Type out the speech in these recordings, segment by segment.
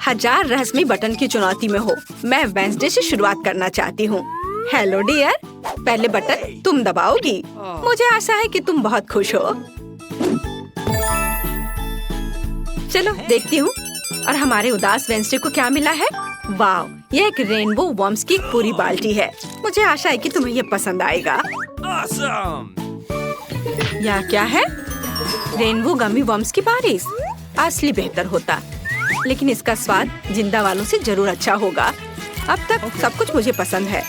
1000 रहस्यमयी बटन की चुनौती में हो। मैं वेंसडे से शुरुआत करना चाहती हूँ। हेलो डियर, पहले बटन तुम दबाओगी। मुझे आशा है कि तुम बहुत खुश हो। चलो देखती हूँ। और हमारे उदास वेंसडे को क्या मिला है? वाह, यह एक रेनबो वर्म्स की एक पूरी बाल्टी है। मुझे आशा है कि तुम्हें ये पसंद आएगा। यह क्या है? रेनबो गमी वर्म्स की बारिश। असली बेहतर होता, लेकिन इसका स्वाद जिंदा वालों से जरूर अच्छा होगा। अब तक सब कुछ मुझे पसंद है।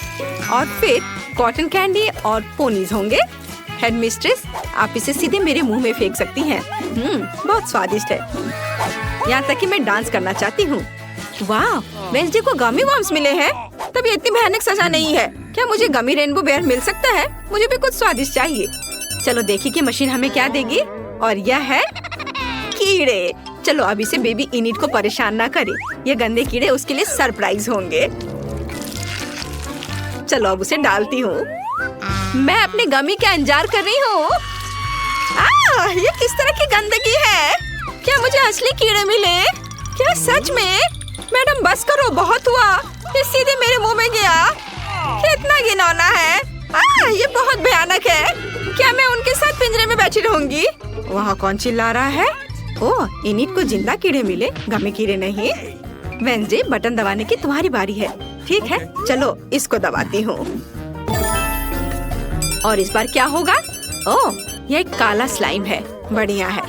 और फिर कॉटन कैंडी और पोनीज होंगे। हेड मिस्ट्रेस, आप इसे सीधे मेरे मुंह में फेंक सकती हैं। बहुत स्वादिष्ट है। यहाँ तक कि मैं डांस करना चाहती हूँ। वाह, वेंसडे को गमी वर्म्स मिले हैं। तब ये इतनी भयानक सजा नहीं है। क्या मुझे गमी रेनबो बेयर मिल सकता है? मुझे भी कुछ स्वादिष्ट चाहिए। चलो देखिए कि मशीन हमें क्या देगी। और यह है कीड़े। चलो अब इसे बेबी इनिट को परेशान ना करे। ये गंदे कीड़े उसके लिए सरप्राइज होंगे। चलो अब उसे डालती हूँ। मैं अपने गमी का इंतजार कर रही हूँ। ये किस तरह की गंदगी है? क्या मुझे असली कीड़े मिले? क्या सच में? मैडम बस करो, बहुत हुआ। ये सीधे मेरे मुंह में गया। कितना घिनौना है। ये बहुत भयानक है। क्या मैं उनके साथ पिंजरे में बैठी रहूंगी? वहाँ कौन चिल्ला रहा है? ओह, इनिट को जिंदा कीड़े मिले, गमी कीड़े नहीं। वेंसडे, बटन दबाने की तुम्हारी बारी है। ठीक है, चलो इसको दबाती हूँ। और इस बार क्या होगा? ओह, यह एक काला स्लाइम है। बढ़िया है।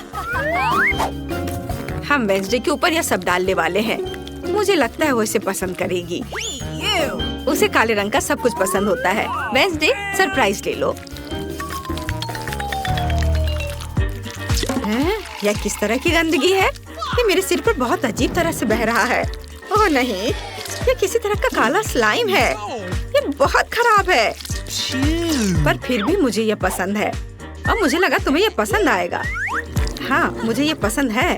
हम वेंसडे के ऊपर यह सब डालने वाले हैं। मुझे लगता है वो इसे पसंद करेगी। उसे काले रंग का सब कुछ पसंद होता है। वेंसडे, सरप्राइज ले लो। यह किस तरह की गंदगी है? ये मेरे सिर पर बहुत अजीब तरह से बह रहा है। ओह नहीं, ये किसी तरह का काला स्लाइम है। ये बहुत खराब है। पर फिर भी मुझे ये पसंद है। और मुझे लगा तुम्हें ये पसंद आएगा। हाँ, मुझे ये पसंद है।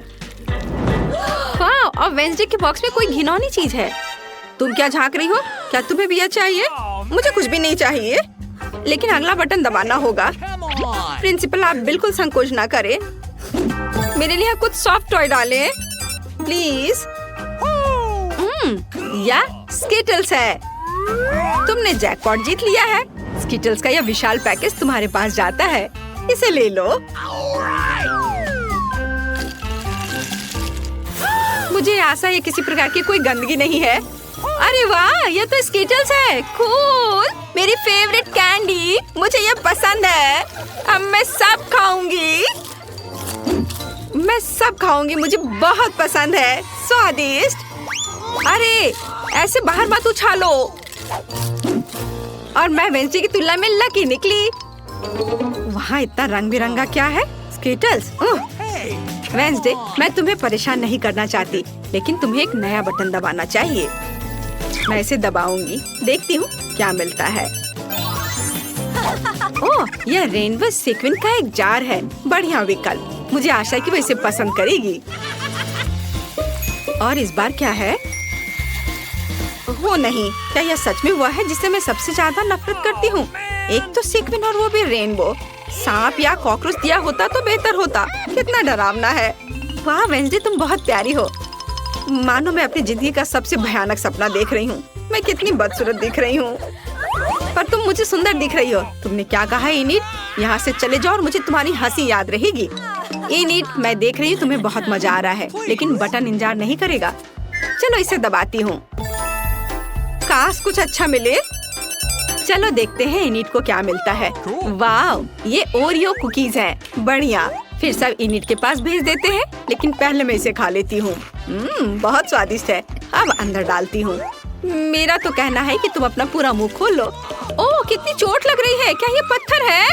हाँ, और वेंसडे के बॉक्स में कोई घिनौनी चीज है। तुम क्या झांक रही हो? क्या तुम्हें भी यह चाहिए? मुझे कुछ भी नहीं चाहिए, लेकिन अगला बटन दबाना होगा। प्रिंसिपल, आप बिल्कुल संकोच ना करें। मेरे लिए कुछ सॉफ्ट टॉय डालें, प्लीज। या स्किटल्स है। तुमने जैकपॉट जीत लिया है। स्किटल्स का यह विशाल पैकेज तुम्हारे पास जाता है। इसे ले लो। मुझे आशा है किसी प्रकार की कोई गंदगी नहीं है। अरे वाह, ये तो स्किटल्स है। कूल, मेरी फेवरेट कैंडी। मुझे ये पसंद है। अब मैं सब खाऊंगी। मुझे बहुत पसंद है। स्वादिष्ट। अरे ऐसे बाहर मत उछालो। और मैं वेंसडे की तुलना में लकी निकली। वहाँ इतना रंग बिरंगा क्या है? स्किटल्स। वेंसडे, मैं तुम्हें परेशान नहीं करना चाहती, लेकिन तुम्हें एक नया बटन दबाना चाहिए। मैं इसे दबाऊंगी। देखती हूँ क्या मिलता है। ओह, यह रेनबो सीक्वेंस का एक जार है। बढ़िया विकल्प। मुझे आशा है कि वो इसे पसंद करेगी। और इस बार क्या है? वो नहीं, क्या यह सच में हुआ है जिससे मैं सबसे ज्यादा नफरत करती हूँ? एक तो सीक्वेंस और वो भी रेनबो। सांप या कॉकरोच दिया होता तो बेहतर होता। कितना डरावना है। वाह वेंसडे, तुम बहुत प्यारी हो। मानो मैं अपनी जिंदगी का सबसे भयानक सपना देख रही हूँ। मैं कितनी बदसूरत दिख रही हूँ, पर तुम मुझे सुंदर दिख रही हो। तुमने क्या कहा इनिट? यहाँ से चले जाओ और मुझे तुम्हारी हंसी याद रहेगी। इनिट, मैं देख रही हूँ तुम्हें बहुत मजा आ रहा है, लेकिन बटन इंतजार नहीं करेगा। चलो इसे दबाती हूँ। काश कुछ अच्छा मिले। चलो देखते हैं इनिट को क्या मिलता है। वाह, ये ओरियो कुकीज हैं। बढ़िया। फिर सब इनिट के पास भेज देते हैं, लेकिन पहले मैं इसे खा लेती हूँ। बहुत स्वादिष्ट है। अब अंदर डालती हूँ। मेरा तो कहना है कि तुम अपना पूरा मुंह खोल लो। ओह, कितनी चोट लग रही है। क्या ये पत्थर है?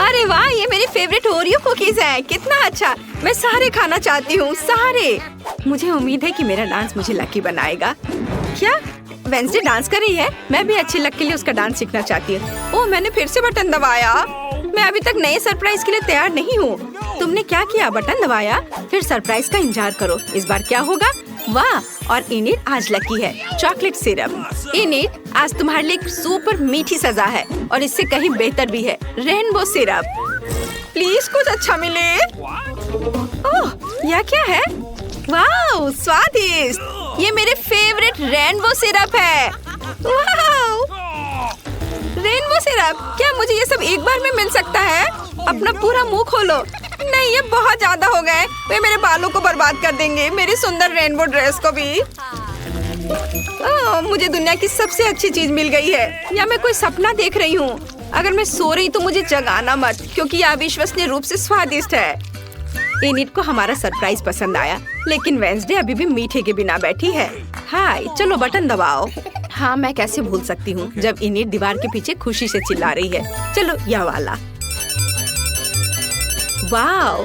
अरे वाह, ये मेरी फेवरेट ओरियो कुकीज है। कितना अच्छा। मैं सारे खाना चाहती हूँ, सारे। मुझे उम्मीद है कि मेरा डांस मुझे लकी बनाएगा। क्या वेंसडे डांस कर रही है? मैं भी अच्छी लक के लिए उसका डांस सीखना चाहती हूँ। ओह, मैंने फिर से बटन दबाया। मैं अभी तक नए सरप्राइज के लिए तैयार नहीं हूँ। तुमने क्या किया? बटन दबाया, फिर सरप्राइज का इंतजार करो। इस बार क्या होगा? वाह, और इनिट आज लकी है। Chocolate syrup. इनिट, आज तुम्हारे लिए एक सुपर मीठी सजा है, और इससे कहीं बेहतर भी है। Rainbow syrup. प्लीज कुछ अच्छा मिले। ओह, यह क्या है? वाह, स्वादिष्ट! ये मेरे फेवरेट रेनबो सिरप है। वाओ! रेनबो सिरप, क्या मुझे ये सब एक बार में मिल सकता है? अपना पूरा मुंह खोलो। नहीं, ये बहुत ज्यादा हो गए। वे मेरे बालों को बर्बाद कर देंगे, मेरी सुंदर रेनबो ड्रेस को भी। मुझे दुनिया की सबसे अच्छी चीज मिल गई है। या मैं कोई सपना देख रही हूँ? अगर मैं सो रही तो मुझे जगाना मत, क्योंकि यह अविश्वसनीय रूप से स्वादिष्ट है। एनिट को हमारा सरप्राइज पसंद आया, लेकिन वेंसडे अभी भी मीठे के बिना बैठी है। हाय, चलो बटन दबाओ। हाँ, मैं कैसे भूल सकती हूँ जब एनिट दीवार के पीछे खुशी से चिल्ला रही है। चलो यह वाला। वाओ,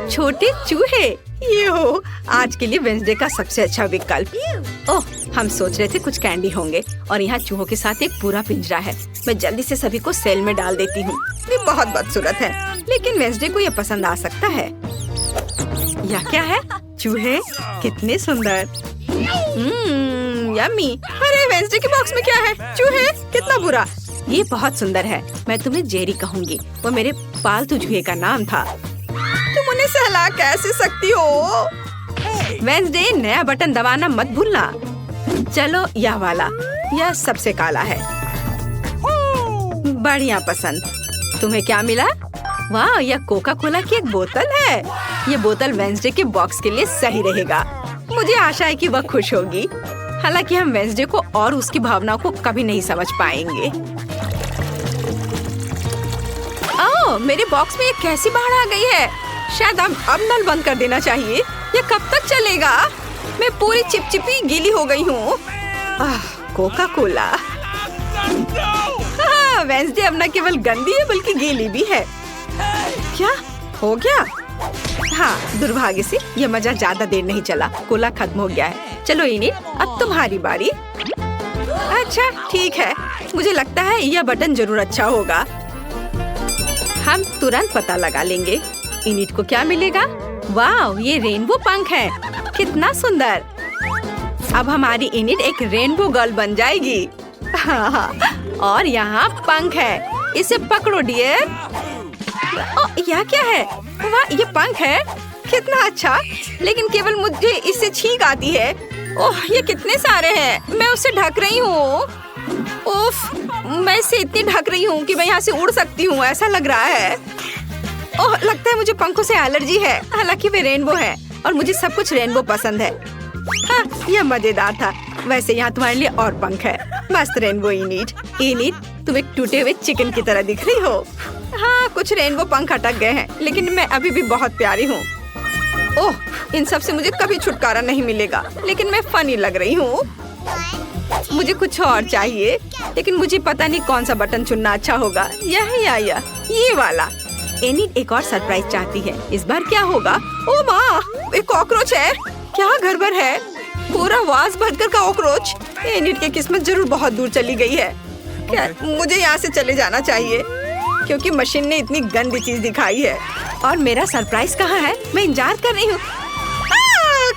छोटे चूहे! ये हो आज के लिए वेंसडे का सबसे अच्छा विकल्प। ओह, हम सोच रहे थे कुछ कैंडी होंगे और यहाँ चूहों के साथ एक पूरा पिंजरा है। मैं जल्दी से सभी को सेल में डाल देती हूँ। ये बहुत बदसूरत है, लेकिन वेंसडे को ये पसंद आ सकता है। यह क्या है? चूहे कितने सुंदर! यम्मी! अरे वेंसडे के बॉक्स में क्या है? चूहे, कितना बुरा! ये बहुत सुंदर है। मैं तुम्हें जेरी कहूँगी, वो मेरे पालतू चूहे का नाम था। तुम उन्हें सहला कैसे सकती हो? वेंसडे, नया बटन दबाना मत भूलना। चलो यह वाला, यह सबसे काला है। बढ़िया पसंद। तुम्हें क्या मिला? वाह, यह कोका कोला की एक बोतल है। ये बोतल वेंसडे के बॉक्स के लिए सही रहेगा। मुझे आशा है कि वह खुश होगी। हालांकि हम वेंसडे को और उसकी भावनाओं को कभी नहीं समझ पाएंगे। ओह, मेरे बॉक्स में ये कैसी बाढ़ आ गई है? शायद अब नल बंद कर देना चाहिए। ये कब तक चलेगा? मैं पूरी चिपचिपी गीली हो गई हूँ। Coca Cola. हाँ, वेंसडे अब न केवल गंदी है बल्कि गीली भी है। क्या हो गया? हाँ, दुर्भाग्य से यह मजा ज्यादा देर नहीं चला। कोला खत्म हो गया है। चलो एनिट, अब तुम्हारी बारी। अच्छा ठीक है, मुझे लगता है यह बटन जरूर अच्छा होगा। हम तुरंत पता लगा लेंगे। एनिट को क्या मिलेगा? वाह, ये रेनबो पंख है। कितना सुंदर! अब हमारी एनिट एक रेनबो गर्ल बन जाएगी। और यहाँ पंख है, इसे पकड़ो डियर। यह क्या है? वाह, ये पंख है। कितना अच्छा, लेकिन केवल मुझे इससे छींक आती है। ओह, ये कितने सारे हैं। मैं उसे ढक रही हूँ। उफ, मैं इसे इतनी ढक रही हूँ कि मैं यहाँ से उड़ सकती हूँ, ऐसा लग रहा है। ओह, लगता है मुझे पंखों से एलर्जी है। हालांकि वे रेनबो है और मुझे सब कुछ रेनबो पसंद है। हाँ, यह मजेदार था। वैसे यहाँ तुम्हारे लिए और पंख है। मस्त रेनबो एनिट। एनिट, तुम एक टूटे हुए चिकन की तरह दिख रही हो। हाँ, कुछ रेनबो पंख अटक गए हैं, लेकिन मैं अभी भी बहुत प्यारी हूँ। ओह, इन सब से मुझे कभी छुटकारा नहीं मिलेगा, लेकिन मैं फनी लग रही हूँ। मुझे कुछ और चाहिए, लेकिन मुझे पता नहीं कौन सा बटन चुनना अच्छा होगा। यह या ये वाला। एनिट एक और सरप्राइज चाहती है। इस बार क्या होगा? ओ माँ, एक कॉकरोच है। क्या गड़बड़ है? पूरा वास भरकर का कॉकरोच। एनिट की किस्मत जरूर बहुत दूर चली गई है। क्या मुझे यहाँ से चले जाना चाहिए, क्योंकि मशीन ने इतनी गंदी चीज दिखाई है। और मेरा सरप्राइज कहाँ है? मैं इंतजार कर रही हूँ।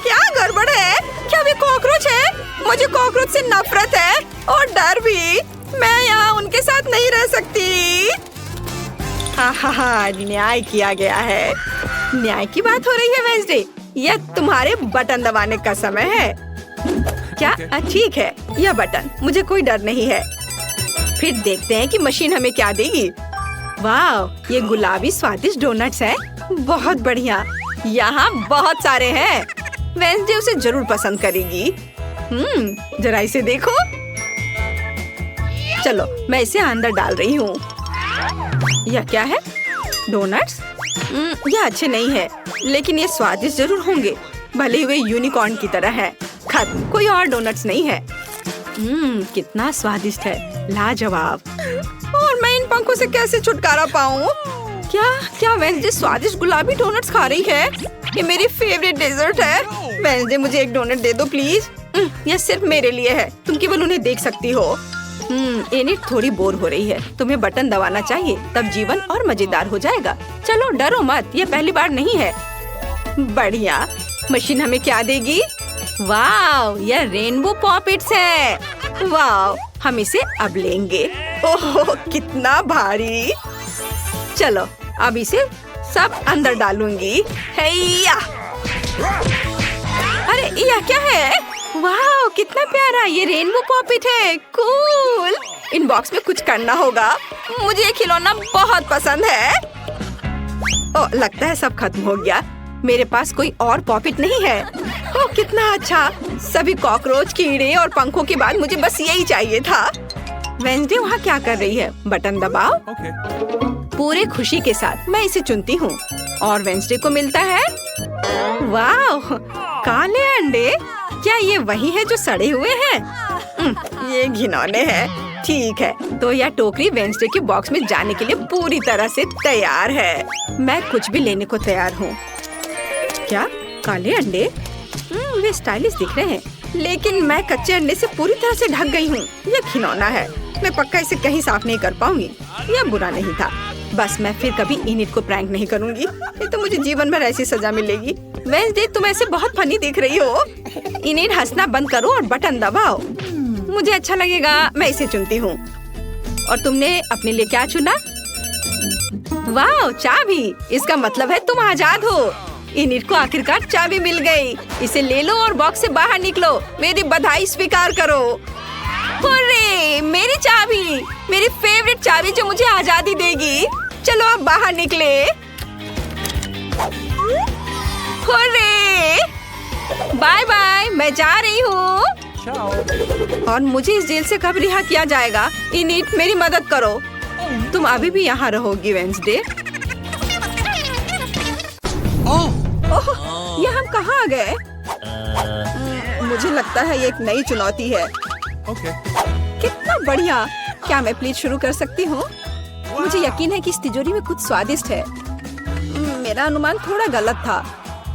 क्या गड़बड़ है? क्या वे कॉकरोच है? मुझे कॉकरोच से नफरत है और डर भी। मैं यहाँ उनके साथ नहीं रह सकती। हाँ, न्याय किया गया है। न्याय की बात हो रही है वेंसडे। यह तुम्हारे बटन दबाने का समय है। क्या? ठीक है, यह बटन। मुझे कोई डर नहीं है। फिर देखते हैं कि मशीन हमें क्या देगी। वाह, ये गुलाबी स्वादिष्ट डोनट्स है। बहुत बढ़िया। यहाँ बहुत सारे हैं। वेंसडे उसे जरूर पसंद करेगी। जरा इसे देखो। चलो, मैं इसे अंदर डाल रही हूँ। यह क्या है? डोनट्स? यह अच्छे नहीं है, लेकिन ये स्वादिष्ट जरूर होंगे। भले ही वे यूनिकॉर्न की तरह है। खत्म, कोई और डोनट्स नहीं है। कितना स्वादिष्ट है, लाजवाब। और मैं इन पंखों से कैसे छुटकारा पाऊँ? क्या वेंसडे स्वादिष्ट गुलाबी डोनट्स खा रही है? ये मेरी फेवरेट डेजर्ट है। वेंसडे, मुझे एक डोनट दे दो प्लीज। यह सिर्फ मेरे लिए है, तुम केवल उन्हें देख सकती हो। एनिट थोड़ी बोर हो रही है। तुम्हें बटन दबाना चाहिए, तब जीवन और मजेदार हो जाएगा। चलो डरो मत, ये पहली बार नहीं है। बढ़िया। मशीन हमें क्या देगी? वाह, यह रेनबो पॉपेट्स है। वाह, हम इसे अब लेंगे। ओह, कितना भारी। चलो, अब इसे सब अंदर डालूंगी। हैया! अरे यह क्या है? वाह कितना प्यारा, ये रेनबो पॉपिट है। कूल। इन बॉक्स में कुछ करना होगा। मुझे ये खिलौना बहुत पसंद है। ओह लगता है सब खत्म हो गया। मेरे पास कोई और पॉपिट नहीं है। ओह कितना अच्छा। सभी कॉकरोच, कीड़े और पंखों के बाद मुझे बस यही चाहिए था। वेंसडे वहाँ क्या कर रही है? बटन दबाओ। पूरे खुशी के साथ मैं इसे चुनती हूँ और वेंसडे को मिलता है वाह काले अंडे। क्या ये वही है जो सड़े हुए हैं? ये घिनौने हैं। ठीक है, तो यह टोकरी वेंसडे के बॉक्स में जाने के लिए पूरी तरह से तैयार है। मैं कुछ भी लेने को तैयार हूँ। क्या काले अंडे? वे स्टाइलिश दिख रहे हैं, लेकिन मैं कच्चे अंडे से पूरी तरह से ढक गई हूँ। यह खिलौना है, मैं पक्का इसे कहीं साफ नहीं कर पाऊंगी। यह बुरा नहीं था। बस मैं फिर कभी इनिट को प्रैंक नहीं करूंगी, नहीं तो मुझे जीवन भर ऐसी सजा मिलेगी। वेंसडे तुम ऐसे बहुत फनी दिख रही हो। इनिट हंसना बंद करो और बटन दबाओ। मुझे अच्छा लगेगा, मैं इसे चुनती हूँ। और तुमने अपने लिए क्या चुना? वाह चाबी। इसका मतलब है तुम आजाद हो। इनिट को आखिरकार चाबी मिल गई। इसे ले लो और बॉक्स से बाहर निकलो। मेरी बधाई स्वीकार करो। हुर्रे, मेरी चाबी, मेरी फेवरेट चाबी जो मुझे आजादी देगी। चलो अब बाहर निकले। हुर्रे, बाय बाय, मैं जा रही हूँ। और मुझे इस जेल से कब रिहा किया जाएगा? इनिट मेरी मदद करो। तुम अभी भी यहाँ रहोगी वेंसडे। ओह, ये हम कहाँ आ गए? मुझे लगता है ये एक नई चुनौती है। कितना बढ़िया। क्या मैं प्लीज शुरू कर सकती हूँ? मुझे यकीन है कि इस तिजोरी में कुछ स्वादिष्ट है। मेरा अनुमान थोड़ा गलत था,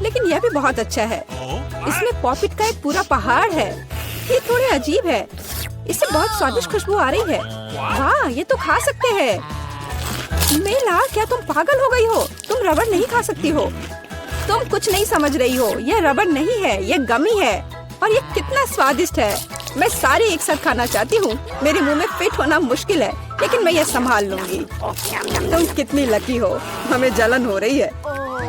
लेकिन यह भी बहुत अच्छा है। इसमें पॉपिट का एक पूरा पहाड़ है। ये थोड़े अजीब है। इससे बहुत स्वादिष्ट खुशबू आ रही है। वाह, ये तो खा सकते हैं। मेला, क्या तुम पागल हो गई हो? तुम रबड़ नहीं खा सकती हो। तुम कुछ नहीं समझ रही हो। यह रबड़ नहीं है, यह गमी है। और ये कितना स्वादिष्ट है। मैं सारे एक साथ खाना चाहती हूँ। मेरे मुंह में फिट होना मुश्किल है, लेकिन मैं ये संभाल लूंगी। तुम कितनी लकी हो। हमें जलन हो रही है।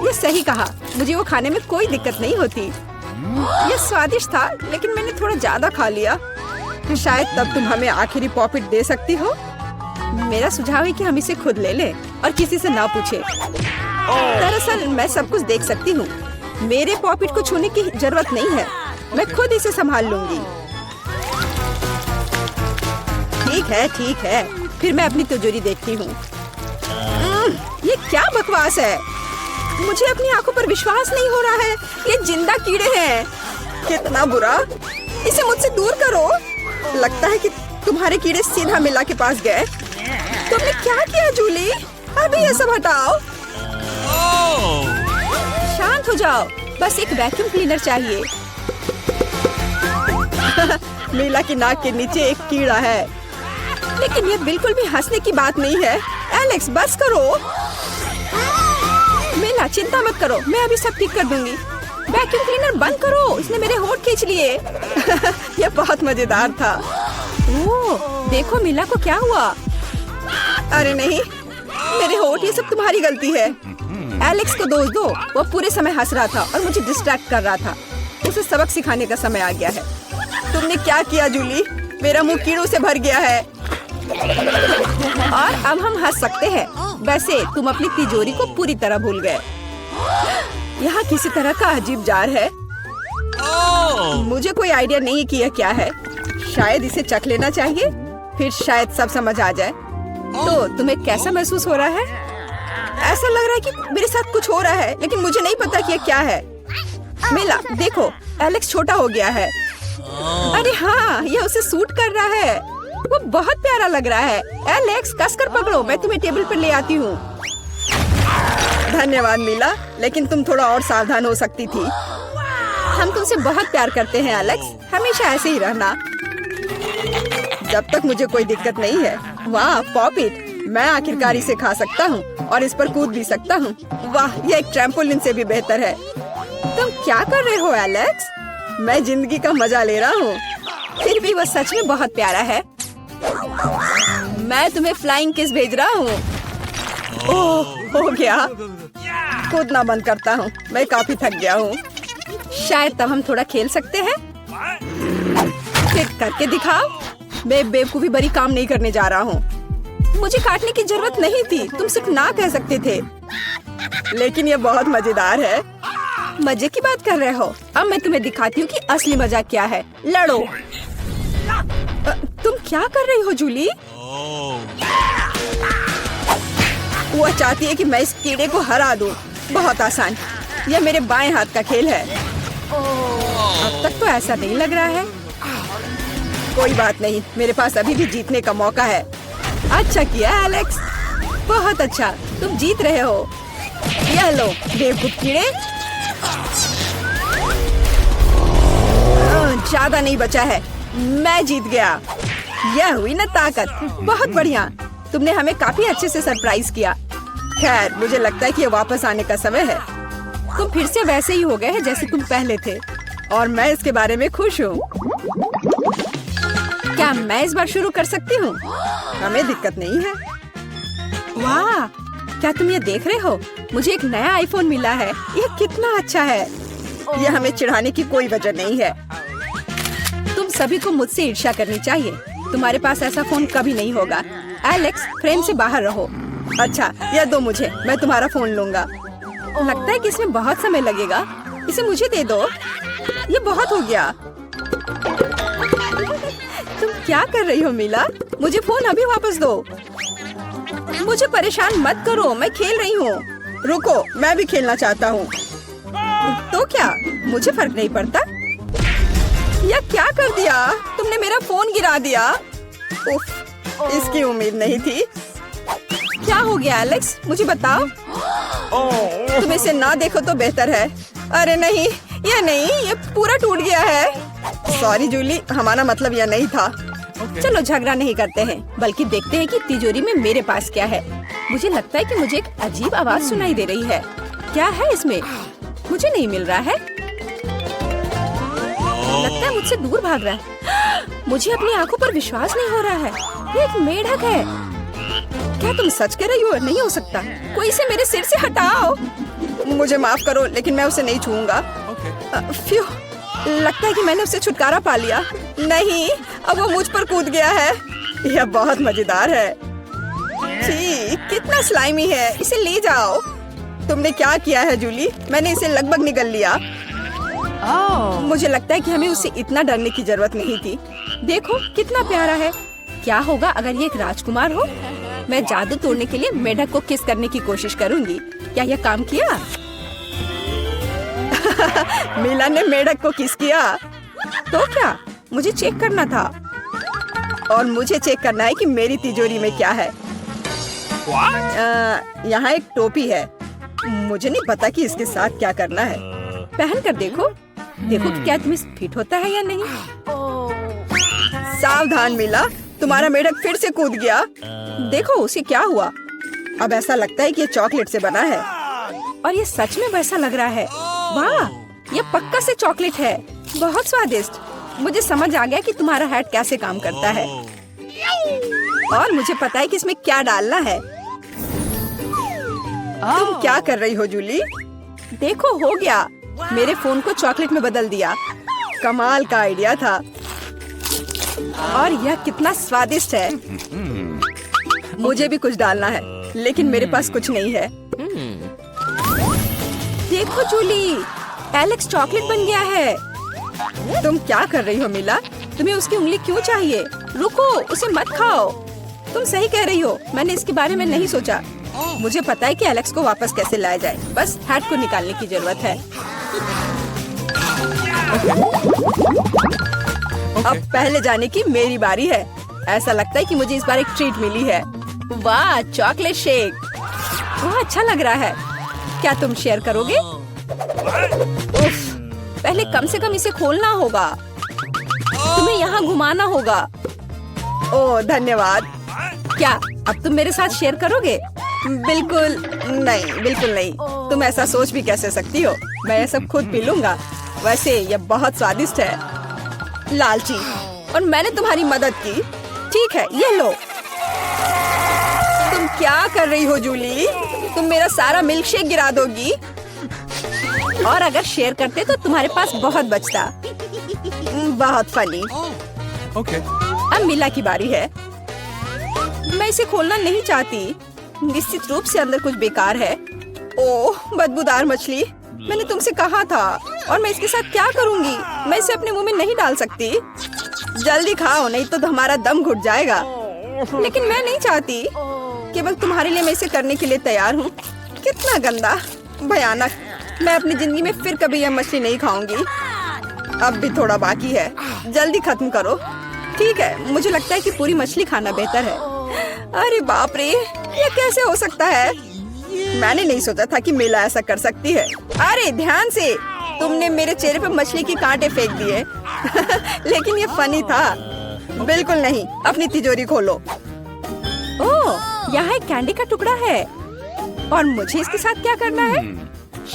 ये सही कहा, मुझे वो खाने में कोई दिक्कत नहीं होती। ये स्वादिष्ट था, लेकिन मैंने थोड़ा ज्यादा खा लिया। शायद तब तुम हमें आखिरी पॉपिट दे सकती हो। मेरा सुझाव है कि हम इसे खुद ले लें और किसी से ना पूछे। दरअसल मैं सब कुछ देख सकती हूँ। मेरे पॉपिट को छूने की जरूरत नहीं है। मैं खुद इसे संभाल लूंगी। ठीक है। फिर मैं अपनी तिजोरी देखती हूँ। ये क्या बकवास है? मुझे अपनी आंखों पर विश्वास नहीं हो रहा है। ये जिंदा कीड़े हैं। कितना बुरा। इसे मुझसे दूर करो। लगता है कि तुम्हारे कीड़े सीधा मिला के पास गए। तुमने क्या किया जूली? अभी ये सब हटाओ। शांत हो जाओ। बस एक वैक्यूम क्लीनर चाहिए। मीला की नाक के नीचे एक कीड़ा है, लेकिन ये बिल्कुल भी हंसने की बात नहीं है। एलेक्स बस करो। मीला चिंता मत करो, मैं अभी सब ठीक कर दूंगी। वैक्यूम क्लीनर बंद करो, इसने मेरे होंठ खींच लिए। ये बहुत मजेदार था। ओह, देखो मीला को क्या हुआ? अरे नहीं, मेरे होंठ, ये सब तुम्हारी गलती है। एलेक्स को दोष दो। वो पूरे समय हंस रहा था और मुझे डिस्ट्रैक्ट कर रहा था। उसे सबक सिखाने का समय आ गया है। तुमने क्या किया जूली? मेरा मुंह कीड़ों से भर गया है। और अब हम हंस सकते हैं। वैसे तुम अपनी तिजोरी को पूरी तरह भूल गए। यहाँ किसी तरह का अजीब जार है। मुझे कोई आइडिया नहीं है कि यह क्या है। शायद इसे चख लेना चाहिए, फिर शायद सब समझ आ जाए। तो तुम्हें कैसा महसूस हो रहा है? ऐसा लग रहा है कि मेरे साथ कुछ हो रहा है, लेकिन मुझे नहीं पता कि यह क्या है। मिला, देखो, एलेक्स छोटा हो गया है। अरे हाँ, यह उसे सूट कर रहा है। वो बहुत प्यारा लग रहा है। एलेक्स कसकर पकड़ो, मैं तुम्हें टेबल पर ले आती हूँ। धन्यवाद मिला, लेकिन तुम थोड़ा और सावधान हो सकती थी। हम तुमसे बहुत प्यार करते हैं एलेक्स, हमेशा ऐसे ही रहना। जब तक मुझे कोई दिक्कत नहीं है। वाह पॉपिट, मैं आखिरकार इसे खा सकता हूँ और इस पर कूद भी सकता हूँ। वाह, यह एक ट्रैम्पोलिन से भी बेहतर है। तुम क्या कर रहे हो एलेक्स? मैं जिंदगी का मजा ले रहा हूँ। फिर भी वो सच में बहुत प्यारा है। मैं तुम्हें फ्लाइंग किस भेज रहा हूँ। ओह, हो गया। कूदना बंद करता हूँ, मैं काफी थक गया हूँ। शायद तब हम थोड़ा खेल सकते हैं। फिर करके दिखाओ। मैं बेवकूफी भरी काम नहीं करने जा रहा हूँ। मुझे काटने की जरूरत नहीं थी, तुम सिर्फ ना कह सकते थे। लेकिन ये बहुत मजेदार है। मजे की बात कर रहे हो? अब मैं तुम्हें दिखाती हूँ कि असली मजा क्या है। लड़ो। तुम क्या कर रही हो जूली? वो चाहती है कि मैं इस कीड़े को हरा दूं। बहुत आसान। यह मेरे बाएं हाथ का खेल है। अब तक तो ऐसा नहीं लग रहा है। कोई बात नहीं, मेरे पास अभी भी जीतने का मौका है। अच्छा किया एलेक्स, बहुत अच्छा, तुम जीत रहे हो। यह लो बेवकूफ कीड़े। ज्यादा नहीं बचा है, मैं जीत गया। यह हुई ना ताकत। बहुत बढ़िया, तुमने हमें काफी अच्छे से सरप्राइज किया। खैर, मुझे लगता है कि ये वापस आने का समय है। तुम फिर से वैसे ही हो गए हैं जैसे तुम पहले थे, और मैं इसके बारे में खुश हूँ। क्या मैं इस बार शुरू कर सकती हूँ? हमें दिक्कत नहीं है। वाह, क्या तुम ये देख रहे हो? मुझे एक नया आईफोन मिला है। यह कितना अच्छा है। यह हमें चिढ़ाने की कोई वजह नहीं है। तुम सभी को मुझसे ईर्ष्या करनी चाहिए। तुम्हारे पास ऐसा फोन कभी नहीं होगा। एलेक्स, फ्रेम से बाहर रहो। अच्छा, यह दो मुझे, मैं तुम्हारा फोन लूंगा। लगता है कि इसमें बहुत समय लगेगा। इसे मुझे दे दो। ये बहुत हो गया। तुम क्या कर रही हो मीला? मुझे फोन अभी वापस दो। मुझे परेशान मत करो, मैं खेल रही हूँ। रुको, मैं भी खेलना चाहता हूँ। तो क्या, मुझे फर्क नहीं पड़ता। यह क्या कर दिया? तुमने मेरा फोन गिरा दिया। उफ, इसकी उम्मीद नहीं थी। क्या हो गया एलेक्स, मुझे बताओ। तुम इसे ना देखो तो बेहतर है। अरे नहीं, ये पूरा टूट गया है। सॉरी जूली, हमारा मतलब यह नहीं था। चलो झगड़ा नहीं करते हैं, बल्कि देखते हैं कि तिजोरी में मेरे पास क्या है। मुझे लगता है कि मुझे एक अजीब आवाज सुनाई दे रही है। क्या है इसमें? मुझे नहीं मिल रहा है। लगता है मुझसे दूर भाग रहा है। मुझे अपनी आंखों पर विश्वास नहीं हो रहा है। ये एक मेढक है। क्या तुम सच कह रही हो? नहीं हो सकता। कोई इसे मेरे सिर से हटाओ। मुझे माफ करो, लेकिन मैं उसे नहीं छूऊंगा। फ्यू, लगता है कि मैंने उसे छुटकारा पा लिया। नहीं, अब वो मुझ पर कूद गया है। यह बहुत मजेदार है। छी, कितना स्लाइमी है। इसे ले जाओ। तुमने क्या किया है जूली? मैंने इसे लगभग निगल लिया। मुझे लगता है कि हमें उसे इतना डरने की जरूरत नहीं थी। देखो कितना प्यारा है। क्या होगा अगर ये एक राजकुमार हो? मैं जादू तोड़ने के लिए मेढक को किस करने की कोशिश करूंगी। क्या यह काम किया? मीला ने मेढक को किस किया। तो क्या, मुझे चेक करना था। और मुझे चेक करना है कि मेरी तिजोरी में क्या है। यहाँ एक टोपी है। मुझे नहीं पता कि इसके साथ क्या करना है। पहन कर देखो कि क्या तुम्हें फिट होता है या नहीं। सावधान मीला, तुम्हारा मेढक फिर से कूद गया। देखो उसे क्या हुआ। अब ऐसा लगता है कि ये चॉकलेट से बना है, और ये सच में वैसा लग रहा है। वाह, ये पक्का से चॉकलेट है। बहुत स्वादिष्ट। मुझे समझ आ गया कि तुम्हारा हैट कैसे काम करता है, और मुझे पता है कि इसमें क्या डालना है। तुम क्या कर रही हो जूली? देखो, हो गया। मेरे फोन को चॉकलेट में बदल दिया। कमाल का आइडिया था। और यह कितना स्वादिष्ट है। मुझे भी कुछ डालना है, लेकिन मेरे पास कुछ नहीं है। देखो जूली, एलेक्स चॉकलेट बन गया है। तुम क्या कर रही हो मीला? तुम्हें उसकी उंगली क्यों चाहिए? रुको, उसे मत खाओ। तुम सही कह रही हो, मैंने इसके बारे में नहीं सोचा। मुझे पता है कि एलेक्स को वापस कैसे लाया जाए। बस हैट को निकालने की जरूरत है। अब पहले जाने की मेरी बारी है। ऐसा लगता है कि मुझे इस बार एक ट्रीट मिली है। वाह, चॉकलेट शेक। वह अच्छा लग रहा है। क्या तुम शेयर करोगे? उफ, पहले कम से कम इसे खोलना होगा। तुम्हें यहाँ घुमाना होगा। ओह धन्यवाद। क्या अब तुम मेरे साथ शेयर करोगे? बिल्कुल नहीं। तुम ऐसा सोच भी कैसे सकती हो? मैं ये सब खुद पी लूंगा। वैसे यह बहुत स्वादिष्ट है। लालची, और मैंने तुम्हारी मदद की। ठीक है, ये लो। तुम क्या कर रही हो जूली? तुम मेरा सारा मिल्कशेक गिरा दोगी। और अगर शेयर करते तो तुम्हारे पास बहुत बचता। बहुत फनी। Okay. अब मिला की बारी है। मैं इसे खोलना नहीं चाहती। निश्चित रूप से अंदर कुछ बेकार है। ओह, बदबूदार मछली। मैंने तुमसे कहा था। और मैं इसके साथ क्या करूंगी? मैं इसे अपने मुंह में नहीं डाल सकती। जल्दी खाओ, नहीं तो हमारा दम घुट जाएगा। लेकिन मैं नहीं चाहती। केवल तुम्हारे लिए मैं इसे करने के लिए तैयार हूँ। कितना गंदा, भयानक। मैं अपनी जिंदगी में फिर कभी यह मछली नहीं खाऊंगी। अब भी थोड़ा बाकी है। जल्दी खत्म करो। ठीक है, मुझे लगता है कि पूरी मछली खाना बेहतर है। अरे बाप रे, ये कैसे हो सकता है? मैंने नहीं सोचा था कि मेला ऐसा कर सकती है। अरे ध्यान से, तुमने मेरे चेहरे पर मछली के कांटे फेंक दिए। लेकिन ये फनी था। बिल्कुल नहीं। अपनी तिजोरी खोलो। ओह, यहाँ एक कैंडी का टुकड़ा है। और मुझे इसके साथ क्या करना है?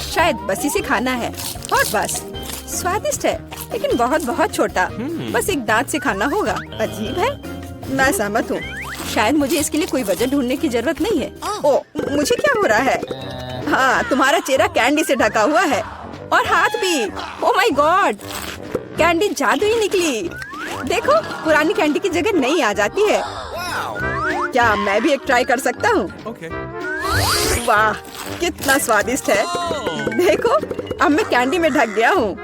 शायद बस इसे खाना है। और बस। स्वादिष्ट है, लेकिन बहुत बहुत छोटा। बस एक दांत से खाना होगा। अजीब है। मैं सहमत हूँ। शायद मुझे इसके लिए कोई वजह ढूंढने की जरूरत नहीं है। ओह, मुझे क्या हो रहा है? हाँ, तुम्हारा चेहरा कैंडी से ढका हुआ है। और हाथ भी। ओह माय गॉड, कैंडी जादुई निकली। देखो, पुरानी कैंडी की जगह नई आ जाती है। क्या मैं भी एक ट्राई कर सकता हूँ? Okay. वाह, कितना स्वादिष्ट है। देखो, अब मैं कैंडी में ढक गया हूँ।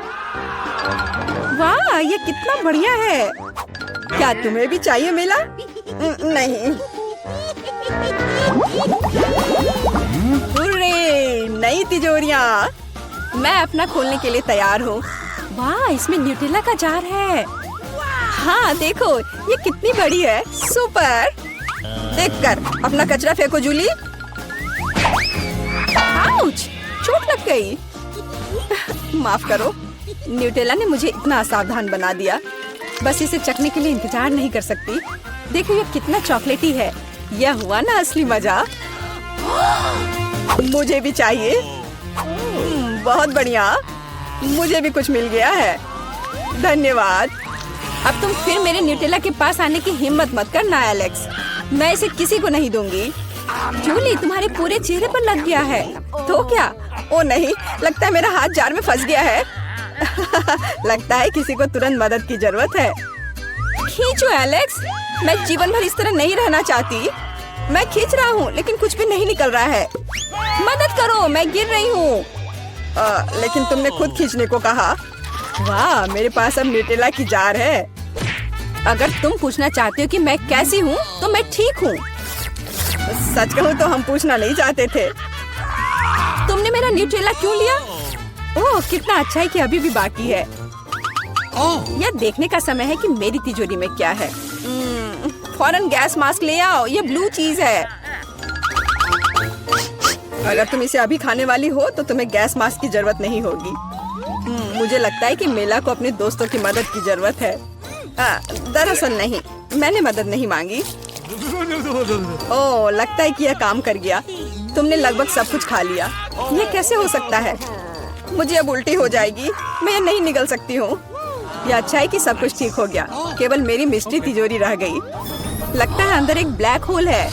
वाह, ये कितना बढ़िया है। क्या तुम्हें भी चाहिए मेला? नहीं। हुर्रे, नई तिजोरियाँ। मैं अपना खोलने के लिए तैयार हूँ। वाह, इसमें न्यूटेला का जार है। हाँ देखो, ये कितनी बड़ी है। सुपर। देखकर अपना कचरा फेंको जूली। आउच, चोट लग गई। माफ करो। न्यूटेला ने मुझे इतना असावधान बना दिया। बस इसे चखने के लिए इंतजार नहीं कर सकती। देखो, ये कितना चॉकलेटी है। यह हुआ ना असली मजा। मुझे भी चाहिए। बहुत बढ़िया, मुझे भी कुछ मिल गया है। धन्यवाद। अब तुम फिर मेरे न्यूटेला के पास आने की हिम्मत मत करना एलेक्स। मैं इसे किसी को नहीं दूंगी। जूली, तुम्हारे पूरे चेहरे पर लग गया है। तो क्या? ओ नहीं, लगता है मेरा हाथ जार में फंस गया है। लगता है किसी को तुरंत मदद की जरूरत है। खींचो एलेक्स, मैं जीवन भर इस तरह नहीं रहना चाहती। मैं खींच रहा हूँ, लेकिन कुछ भी नहीं निकल रहा है। मदद करो, मैं गिर रही हूँ। लेकिन तुमने खुद खींचने को कहा। वाह, मेरे पास अब न्यूटेला की जार है। अगर तुम पूछना चाहते हो कि मैं कैसी हूँ, तो मैं ठीक हूँ। सच कहूँ तो हम पूछना नहीं चाहते थे। तुमने मेरा न्यूटेला क्यों लिया? ओह, कितना अच्छा है कि अभी भी बाकी है। यह देखने का समय है कि मेरी तिजोरी में क्या है। फौरन गैस मास्क ले आओ, ये ब्लू चीज है। अगर तुम इसे अभी खाने वाली हो तो तुम्हें गैस मास्क की जरूरत नहीं होगी। मुझे लगता है कि मेला को अपने दोस्तों की मदद की जरूरत है। दरअसल नहीं, मैंने मदद नहीं मांगी। ओह, लगता है कि यह काम कर गया। तुमने लगभग सब कुछ खा लिया। ये कैसे हो सकता है? मुझे अब उल्टी हो जाएगी। मैं नहीं निकल सकती हूँ। यह अच्छा है कि सब कुछ ठीक हो गया। केवल मेरी मिस्ट्री तिजोरी रह गई। लगता है अंदर एक ब्लैक होल है।